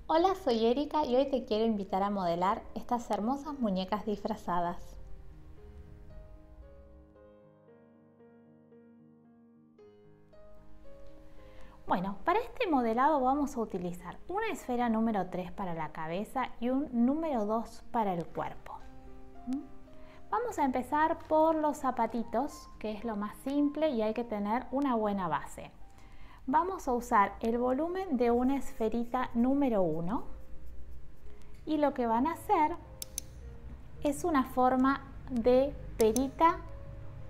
Hola, soy Erika y hoy te quiero invitar a modelar estas hermosas muñecas disfrazadas. Bueno, para este modelado vamos a utilizar una esfera número 3 para la cabeza y un número 2 para el cuerpo. Vamos a empezar por los zapatitos, que es lo más simple y hay que tener una buena base. Vamos a usar el volumen de una esferita número 1 y lo que van a hacer es una forma de perita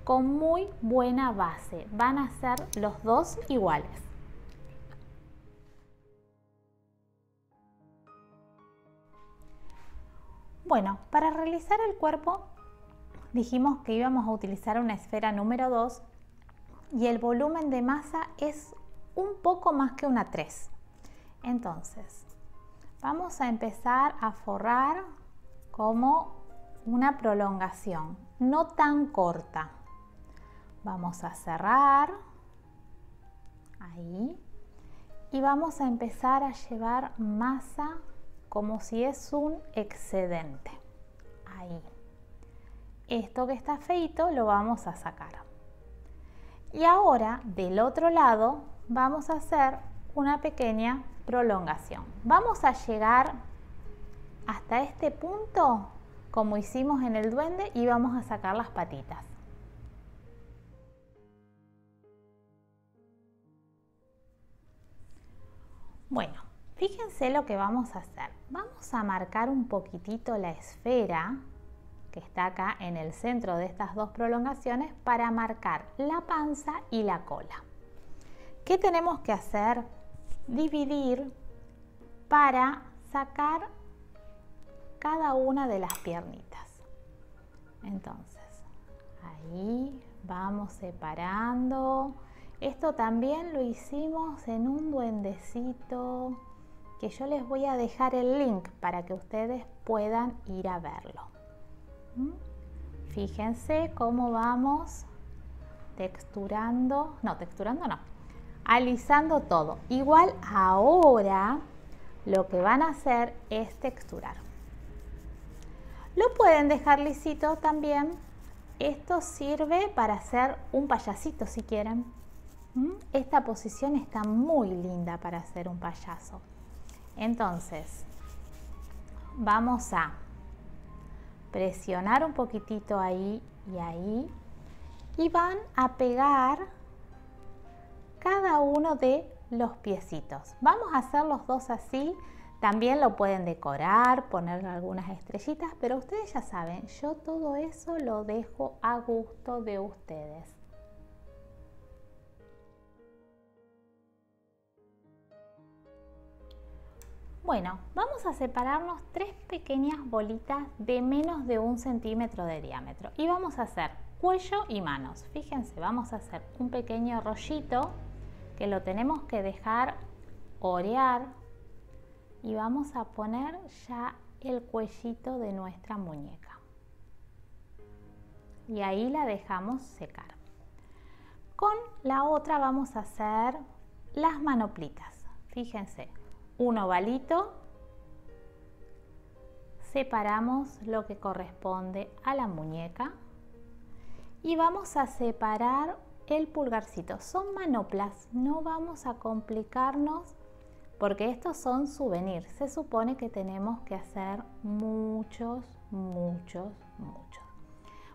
con muy buena base. Van a ser los dos iguales. Bueno, para realizar el cuerpo dijimos que íbamos a utilizar una esfera número 2 y el volumen de masa es un poco más que una 3. Entonces, vamos a empezar a forrar como una prolongación, no tan corta. Vamos a cerrar ahí y vamos a empezar a llevar masa como si es un excedente. Ahí. Esto que está feito lo vamos a sacar. Y ahora del otro lado vamos a hacer una pequeña prolongación. Vamos a llegar hasta este punto como hicimos en el duende y vamos a sacar las patitas. Bueno, fíjense lo que vamos a hacer. Vamos a marcar un poquitito la esfera que está acá en el centro de estas dos prolongaciones para marcar la panza y la cola. ¿Qué tenemos que hacer? Dividir para sacar cada una de las piernitas. Entonces, ahí vamos separando. Esto también lo hicimos en un duendecito que yo les voy a dejar el link para que ustedes puedan ir a verlo. Fíjense cómo vamos alisando todo. Igual ahora lo que van a hacer es texturar. Lo pueden dejar lisito también. Esto sirve para hacer un payasito si quieren. Esta posición está muy linda para hacer un payaso. Entonces, vamos a presionar un poquitito ahí y ahí y van a pegar cada uno de los piecitos. Vamos a hacer los dos así. También lo pueden decorar, ponerle algunas estrellitas, pero ustedes ya saben, yo todo eso lo dejo a gusto de ustedes. Bueno, vamos a separarnos 3 pequeñas bolitas de menos de 1 centímetro de diámetro y vamos a hacer cuello y manos. Fíjense, vamos a hacer un pequeño rollito que lo tenemos que dejar orear y vamos a poner ya el cuellito de nuestra muñeca. Y ahí la dejamos secar. Con la otra vamos a hacer las manoplitas. Fíjense. Un ovalito, separamos lo que corresponde a la muñeca y vamos a separar el pulgarcito. Son manoplas, no vamos a complicarnos porque estos son souvenirs. Se supone que tenemos que hacer muchos.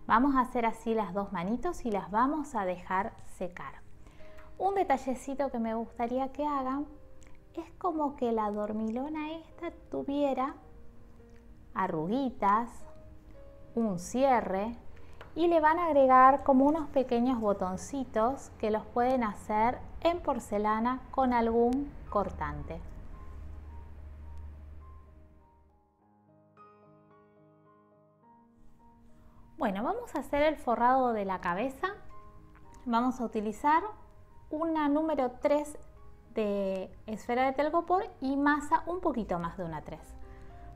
Vamos a hacer así las dos manitos y las vamos a dejar secar. Un detallecito que me gustaría que hagan es como que la dormilona esta tuviera arruguitas, un cierre y le van a agregar como unos pequeños botoncitos que los pueden hacer en porcelana con algún cortante. Bueno, vamos a hacer el forrado de la cabeza. Vamos a utilizar una número 3 de esfera de telgopor y masa un poquito más de una 3.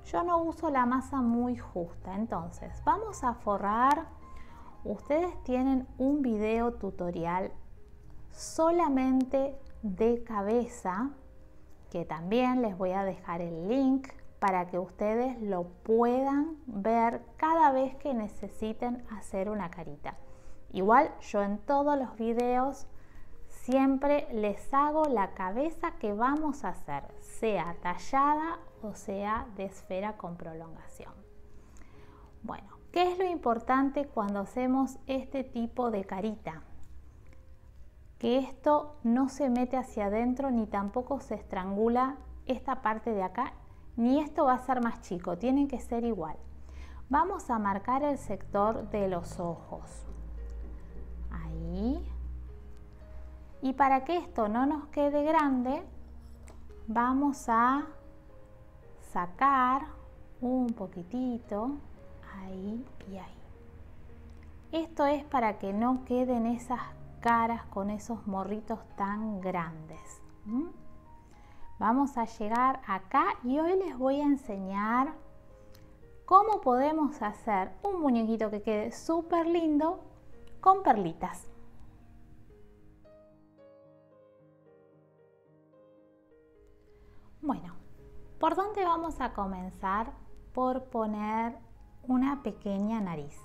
Yo no uso la masa muy justa, entonces vamos a forrar. Ustedes tienen un video tutorial solamente de cabeza que también les voy a dejar el link para que ustedes lo puedan ver cada vez que necesiten hacer una carita. Igual yo en todos los videos siempre les hago la cabeza que vamos a hacer, sea tallada o sea de esfera con prolongación. Bueno, ¿qué es lo importante cuando hacemos este tipo de carita? Que esto no se mete hacia adentro ni tampoco se estrangula esta parte de acá, ni esto va a ser más chico, tienen que ser igual. Vamos a marcar el sector de los ojos. Ahí. Y para que esto no nos quede grande, vamos a sacar un poquitito, ahí y ahí. Esto es para que no queden esas caras con esos morritos tan grandes. Vamos a llegar acá y hoy les voy a enseñar cómo podemos hacer un muñequito que quede súper lindo con perlitas. Bueno, ¿por dónde vamos a comenzar? Por poner una pequeña nariz.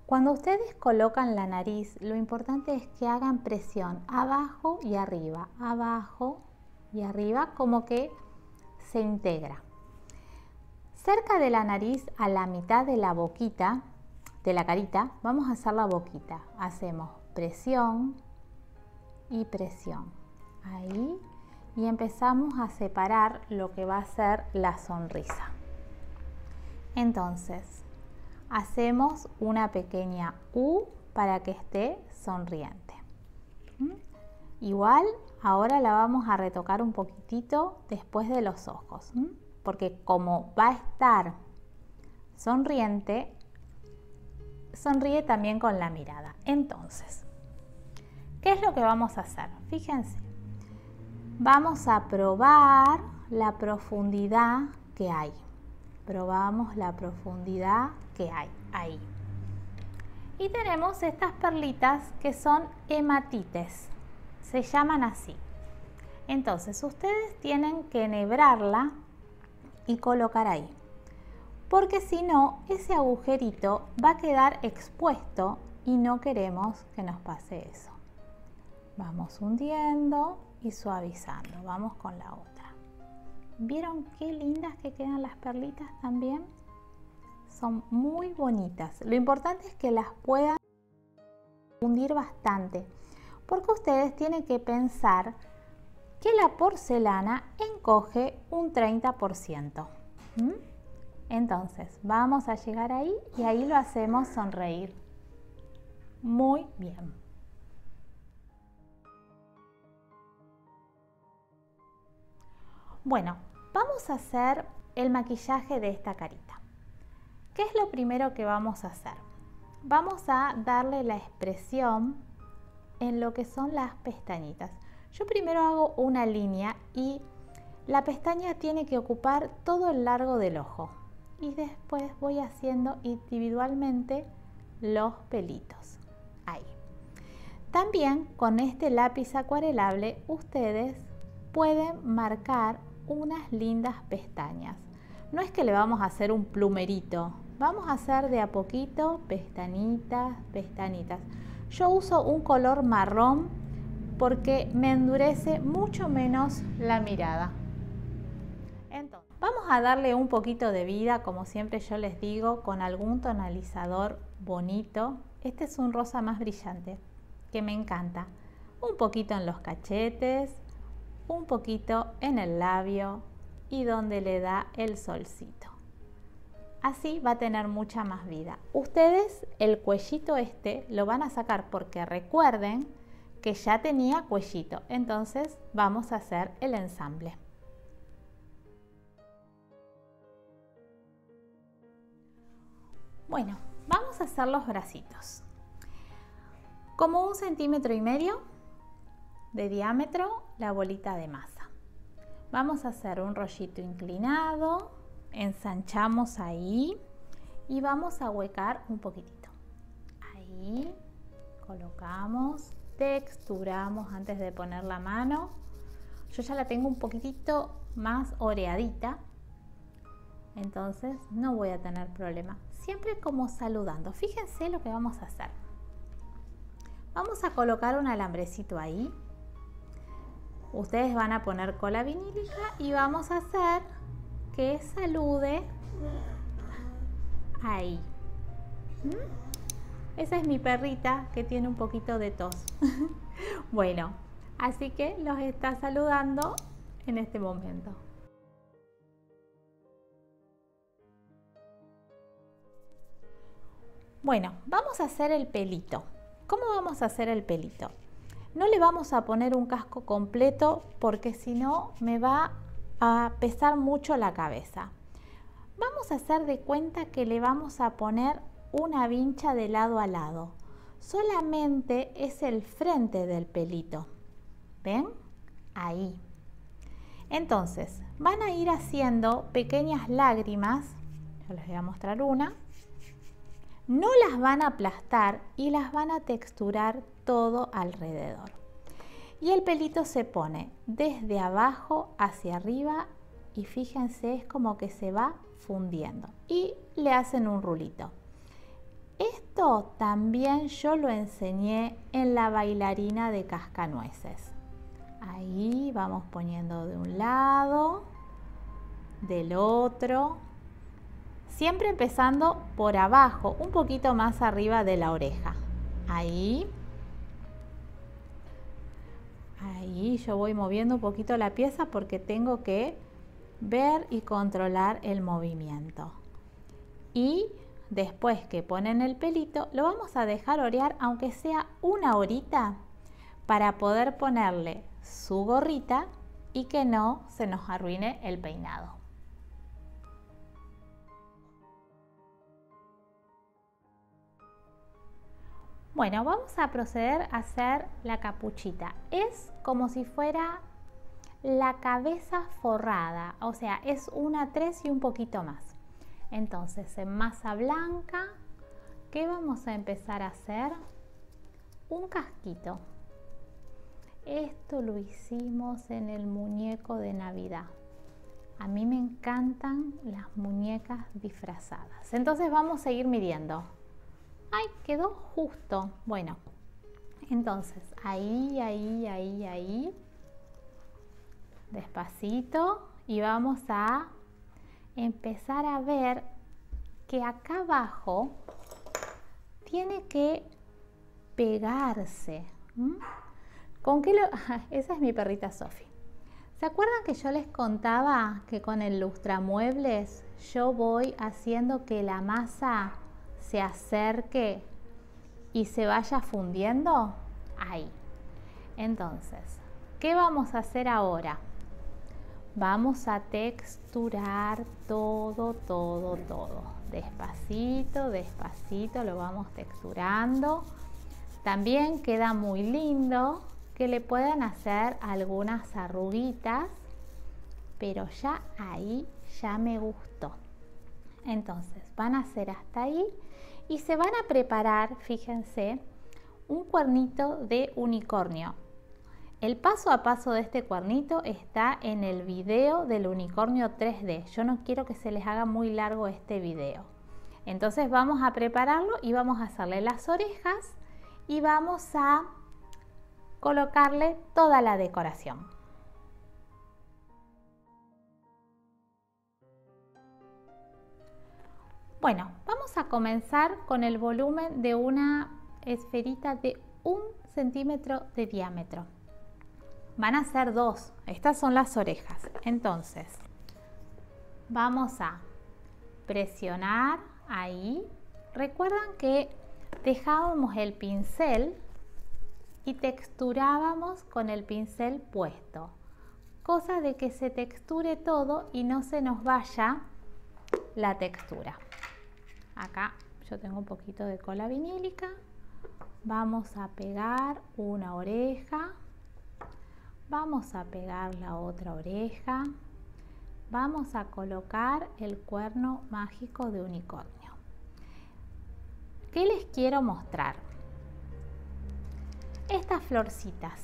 Cuando ustedes colocan la nariz, lo importante es que hagan presión abajo y arriba, como que se integra. Cerca de la nariz, a la mitad de la boquita, de la carita, vamos a hacer la boquita. Hacemos presión y presión. Ahí. Y empezamos a separar lo que va a ser la sonrisa. Entonces, hacemos una pequeña U para que esté sonriente. Igual, ahora la vamos a retocar un poquitito después de los ojos, porque como va a estar sonriente, sonríe también con la mirada. Entonces, ¿qué es lo que vamos a hacer? Fíjense. Vamos a probar la profundidad que hay. Probamos la profundidad que hay ahí. Y tenemos estas perlitas que son hematites. Se llaman así. Entonces ustedes tienen que enhebrarla y colocar ahí. Porque si no, ese agujerito va a quedar expuesto y no queremos que nos pase eso. Vamos hundiendo y suavizando. Vamos con la otra. ¿Vieron qué lindas que quedan las perlitas también? Son muy bonitas. Lo importante es que las puedan hundir bastante, porque ustedes tienen que pensar que la porcelana encoge un 30%. Entonces, vamos a llegar ahí y ahí lo hacemos sonreír. Muy bien. Bueno, vamos a hacer el maquillaje de esta carita. ¿Qué es lo primero que vamos a hacer? Vamos a darle la expresión en lo que son las pestañitas. Yo primero hago una línea y la pestaña tiene que ocupar todo el largo del ojo. Y después voy haciendo individualmente los pelitos. Ahí. También con este lápiz acuarelable ustedes pueden marcar unas lindas pestañas. No es que le vamos a hacer un plumerito, vamos a hacer de a poquito pestañitas, pestañitas. Yo uso un color marrón porque me endurece mucho menos la mirada. Entonces, vamos a darle un poquito de vida, como siempre yo les digo, con algún tonalizador bonito. Este es un rosa más brillante, que me encanta. Un poquito en los cachetes, un poquito en el labio y donde le da el solcito. Así va a tener mucha más vida. Ustedes el cuellito este lo van a sacar porque recuerden que ya tenía cuellito. Entonces vamos a hacer el ensamble. Bueno, vamos a hacer los bracitos. Como 1,5 centímetros de diámetro la bolita de masa. Vamos a hacer un rollito inclinado, ensanchamos ahí y vamos a huecar un poquitito. Ahí colocamos, texturamos antes de poner la mano, Yo ya la tengo un poquitito más oreadita, entonces no voy a tener problema. Siempre como saludando. Fíjense lo que vamos a hacer. Vamos a colocar un alambrecito ahí. Ustedes van a poner cola vinílica y vamos a hacer que salude ahí. Esa es mi perrita que tiene un poquito de tos. Bueno, así que los está saludando en este momento. Bueno, vamos a hacer el pelito. ¿Cómo vamos a hacer el pelito? No le vamos a poner un casco completo porque si no me va a pesar mucho la cabeza. Vamos a hacer de cuenta que le vamos a poner una vincha de lado a lado. Solamente es el frente del pelito. ¿Ven? Ahí. Entonces, van a ir haciendo pequeñas lágrimas. Yo les voy a mostrar una. No las van a aplastar y las van a texturar todo alrededor. Y el pelito se pone desde abajo hacia arriba y fíjense, es como que se va fundiendo. Y le hacen un rulito. Esto también yo lo enseñé en la bailarina de Cascanueces. Ahí vamos poniendo de un lado, del otro. Siempre empezando por abajo, un poquito más arriba de la oreja. Ahí. Ahí yo voy moviendo un poquito la pieza porque tengo que ver y controlar el movimiento. Y después que ponen el pelito, lo vamos a dejar orear aunque sea una horita para poder ponerle su gorrita y que no se nos arruine el peinado. Bueno, vamos a proceder a hacer la capuchita. Es como si fuera la cabeza forrada, o sea, es una 3 y un poquito más. Entonces, en masa blanca, ¿qué vamos a empezar a hacer? Un casquito. Esto lo hicimos en el muñeco de Navidad. A mí me encantan las muñecas disfrazadas. Entonces vamos a ir midiendo. ¡Ay, quedó justo! Bueno, entonces ahí, ahí. Despacito. Y vamos a empezar a ver que acá abajo tiene que pegarse. ¿Con qué lo...? Esa es mi perrita Sofi. ¿Se acuerdan que yo les contaba que con el lustramuebles yo voy haciendo que la masa se acerque y se vaya fundiendo? Ahí. Entonces, ¿qué vamos a hacer ahora? Vamos a texturar todo. Despacito, despacito lo vamos texturando. También queda muy lindo que le puedan hacer algunas arruguitas, pero ya ahí ya me gustó. Entonces van a hacer hasta ahí y se van a preparar, fíjense, un cuernito de unicornio. El paso a paso de este cuernito está en el video del unicornio 3D. Yo no quiero que se les haga muy largo este video. Entonces vamos a prepararlo y vamos a hacerle las orejas y vamos a colocarle toda la decoración. Bueno, vamos a comenzar con el volumen de una esferita de 1 centímetro de diámetro. Van a ser 2, estas son las orejas. Entonces, vamos a presionar ahí. Recuerdan que dejábamos el pincel y texturábamos con el pincel puesto. Cosa de que se texture todo y no se nos vaya la textura. Acá yo tengo un poquito de cola vinílica. Vamos a pegar una oreja. Vamos a pegar la otra oreja. Vamos a colocar el cuerno mágico de unicornio. ¿Qué les quiero mostrar? Estas florcitas.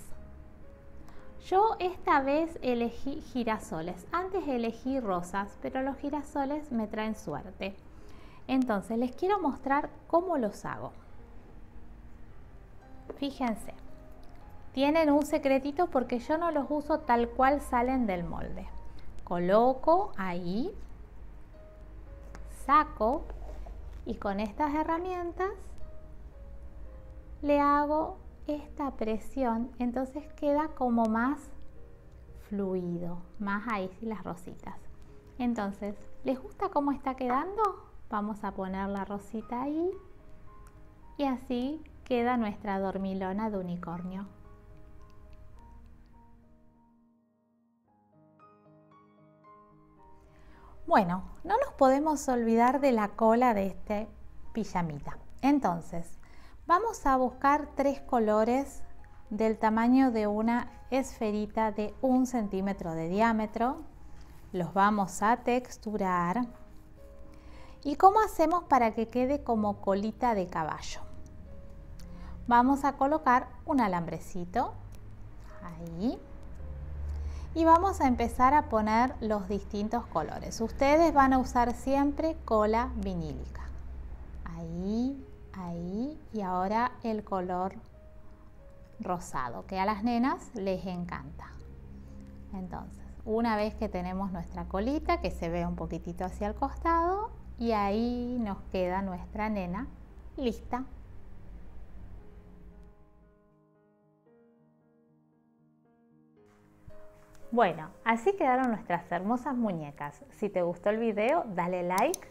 Yo esta vez elegí girasoles. Antes elegí rosas, pero los girasoles me traen suerte. Entonces les quiero mostrar cómo los hago. Fíjense, tienen un secretito porque yo no los uso tal cual salen del molde. Coloco ahí, saco y con estas herramientas le hago esta presión, entonces queda como más fluido, más ahí las rositas. Entonces, ¿les gusta cómo está quedando? Vamos a poner la rosita ahí y así queda nuestra dormilona de unicornio. Bueno, no nos podemos olvidar de la cola de este pijamita. Entonces, vamos a buscar 3 colores del tamaño de una esferita de 1 centímetro de diámetro. Los vamos a texturar. ¿Y cómo hacemos para que quede como colita de caballo? Vamos a colocar un alambrecito ahí. Y vamos a empezar a poner los distintos colores. Ustedes van a usar siempre cola vinílica. Ahí, ahí y ahora el color rosado, que a las nenas les encanta. Entonces, una vez que tenemos nuestra colita, que se ve un poquitito hacia el costado, y ahí nos queda nuestra nena lista. Bueno, así quedaron nuestras hermosas muñecas. Si te gustó el video, dale like,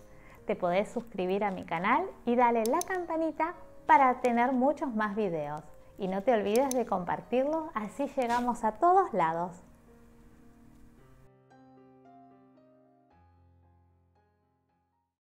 te podés suscribir a mi canal y dale la campanita para tener muchos más videos. Y no te olvides de compartirlo, así llegamos a todos lados.